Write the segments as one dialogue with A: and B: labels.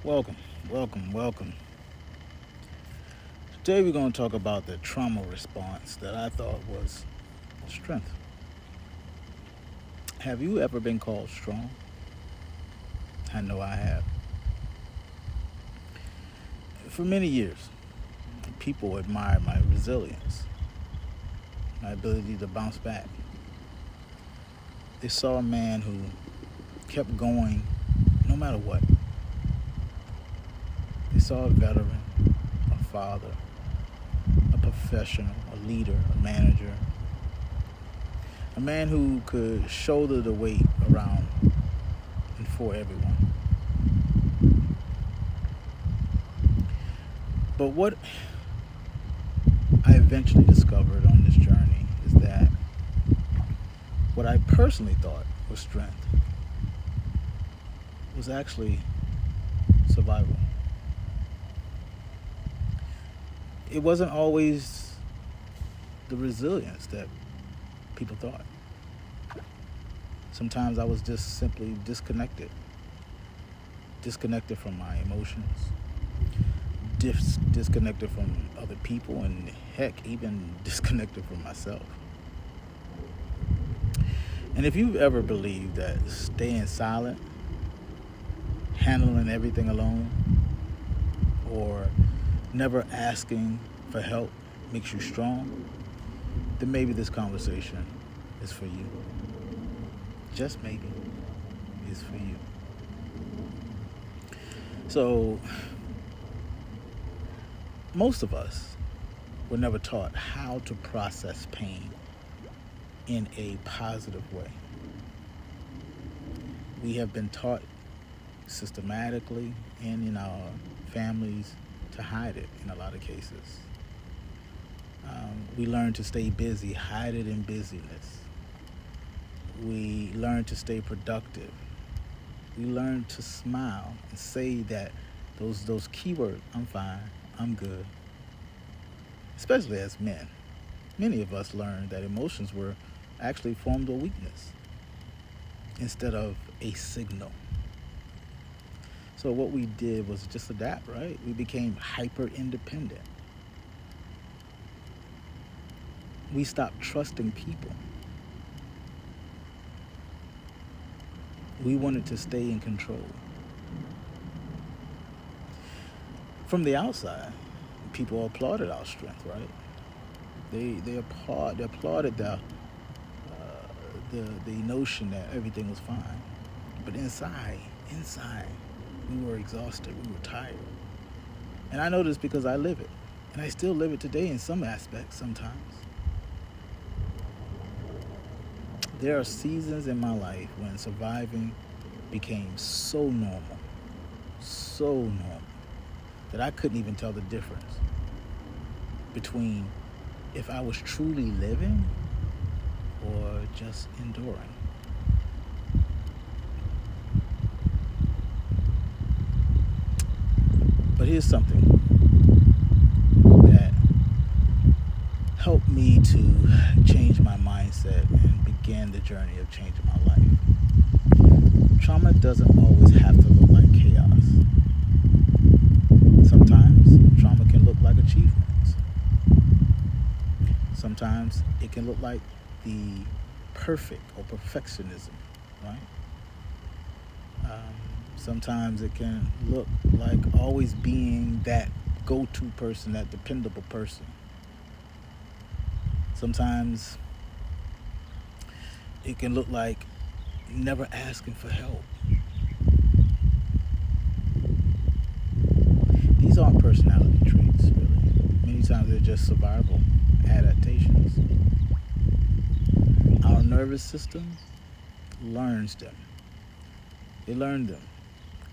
A: Welcome, welcome. Today we're going to talk about the trauma response that I thought was strength. Have you ever been called strong? I know I have. For many years, people admired my resilience, my ability to bounce back. They saw a man who kept going no matter what. They saw a veteran, a father, a professional, a leader, a manager, a man who could shoulder the weight around and for everyone. But what I eventually discovered on this journey is that what I personally thought was strength was actually survival. It wasn't always the resilience that people thought. Sometimes I was just simply disconnected from my emotions, disconnected from other people, and heck, even disconnected from myself. And if you've ever believed that staying silent, handling everything alone, or never asking for help makes you strong, then maybe this conversation is for you. Just maybe is for you. So, most of us were never taught how to process pain in a positive way. We have been taught systematically and in our families to hide it in a lot of cases. We learn to stay busy, hide it in busyness. We learn to stay productive. We learn to smile and say that those keywords, I'm fine, I'm good. Especially as men. Many of us learned that emotions were actually forms of weakness instead of a signal. So what we did was just adapt, right? We became hyper independent. We stopped trusting people. We wanted to stay in control. From the outside, people applauded our strength, right? They applauded the notion that everything was fine. But inside, we were exhausted, we were tired. And I know this because I live it. And I still live it today in some aspects sometimes. There are seasons in my life when surviving became so normal, that I couldn't even tell the difference between if I was truly living or just enduring. But here's something that helped me to change my mindset and begin the journey of changing my life. Trauma doesn't always have to look like chaos. Sometimes trauma can look like achievements. Sometimes it can look like the perfect or perfectionism, right? Sometimes it can look like always being that go-to person, that dependable person. Sometimes it can look like never asking for help. These aren't personality traits, really. Many times they're just survival adaptations. Our nervous system learns them. They learn them.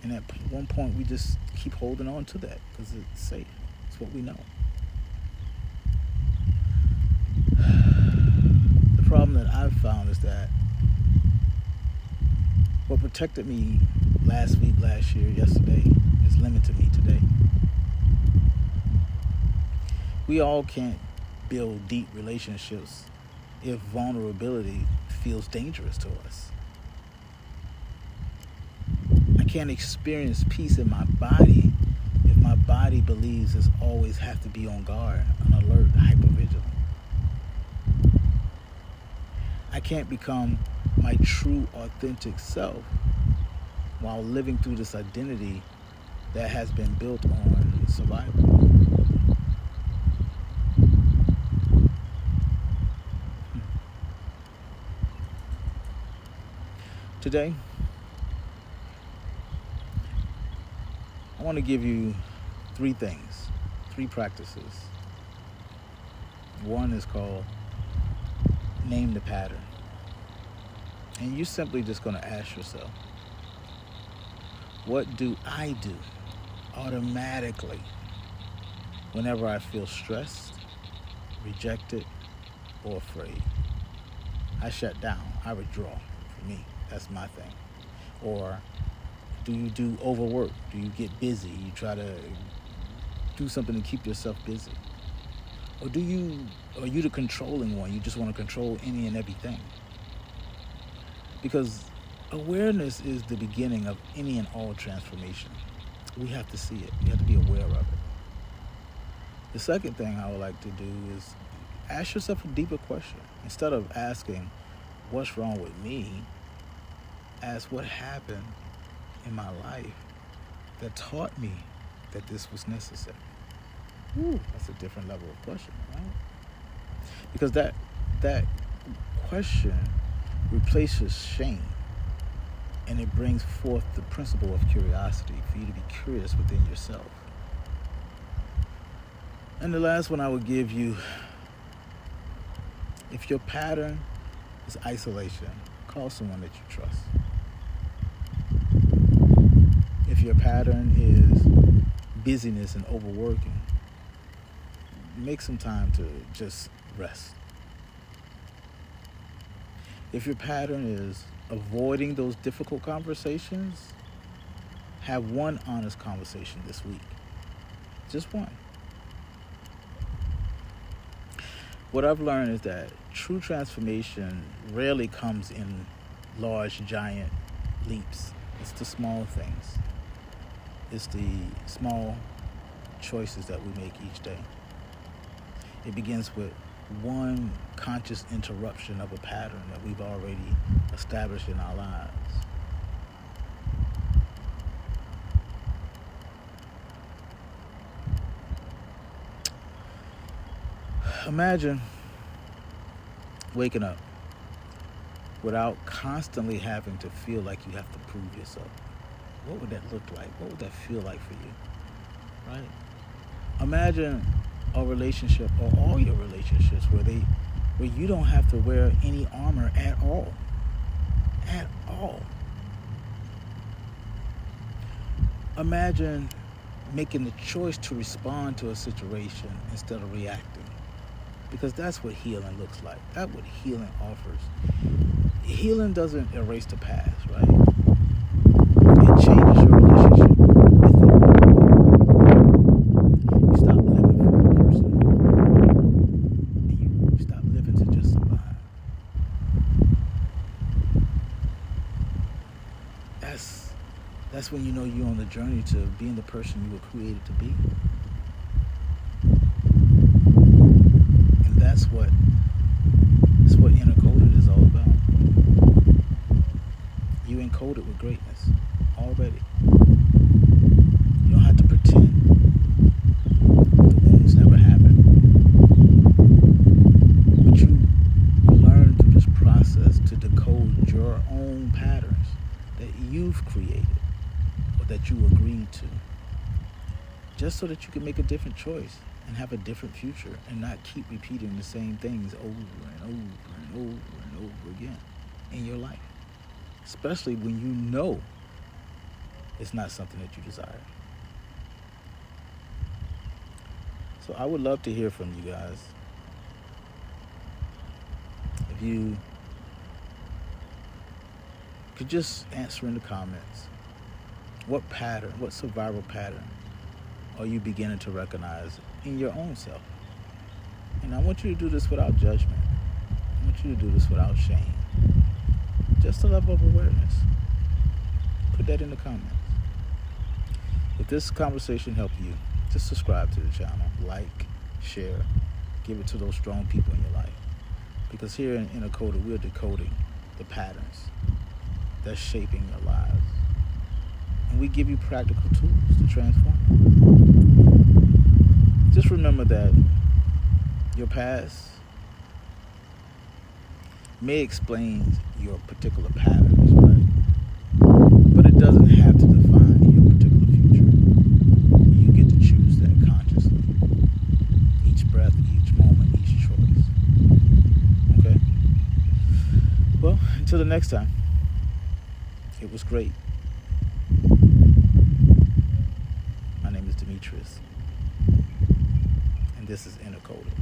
A: And at one point, we just keep holding on to that because it's safe. It's what we know. The problem that I've found is that what protected me last week, last year, yesterday, is limited me today. We all can't build deep relationships if vulnerability feels dangerous to us. can't experience peace in my body if my body believes it's always have to be on guard, on alert, hypervigilant. I can't become my true, authentic self while living through this identity that has been built on survival. Today, I want to give you 3 things, 3 practices. One is called name the pattern. And you're simply just going to ask yourself, what do I do automatically whenever I feel stressed, rejected, or afraid? I shut down. I withdraw. For me, that's my thing. Or do you do overwork? Do you get busy? You try to do something to keep yourself busy? Or are you the controlling one? You just want to control any and everything? Because awareness is the beginning of any and all transformation. We have to see it. We have to be aware of it. The second thing I would like to do is ask yourself a deeper question. Instead of asking, what's wrong with me? Ask what happened in my life that taught me that this was necessary. Ooh, that's a different level of question, right? Because that question replaces shame, and it brings forth the principle of curiosity for you to be curious within yourself. And the last one I would give you, if your pattern is isolation, call someone that you trust. If your pattern is busyness and overworking, make some time to just rest. If your pattern is avoiding those difficult conversations, have one honest conversation this week. Just one. What I've learned is that true transformation rarely comes in large, giant leaps. It's the small things. It's the small choices that we make each day. It begins with one conscious interruption of a pattern that we've already established in our lives. Imagine waking up without constantly having to feel like you have to prove yourself. What would that look like? What would that feel like for you? Right? Imagine a relationship, or all your relationships, where you don't have to wear any armor at all. At all. Imagine making the choice to respond to a situation instead of reacting. Because that's what healing looks like. That's what healing offers. Healing doesn't erase the past, right? It changes your relationship with it. You stop living for the person, and you stop living to just survive. That's when you know you're on the journey to being the person you were created to be. And that's what Inner Coded is all about. You encoded with greatness already. You don't have to pretend the wounds never happened. But you learn through this process to decode your own patterns that you've created or that you agreed to, just so that you can make a different choice and have a different future and not keep repeating the same things over and over and over and over again in your life. Especially when you know it's not something that you desire. So I would love to hear from you guys. If you could just answer in the comments, what survival pattern are you beginning to recognize in your own self? And I want you to do this without judgment. I want you to do this without shame. Just a level of awareness. Put that in the comments. If this conversation helped you, just subscribe to the channel, like, share, give it to those strong people in your life. Because here in Inner Coded, we're decoding the patterns that's shaping your lives. And we give you practical tools to transform. Just remember that your past may explain your particular patterns, right? But it doesn't have to define your particular future. You get to choose that consciously. Each breath, each moment, each choice. Okay? Well, until the next time, it was great. My name is Demetrius, and this is Inner Coded.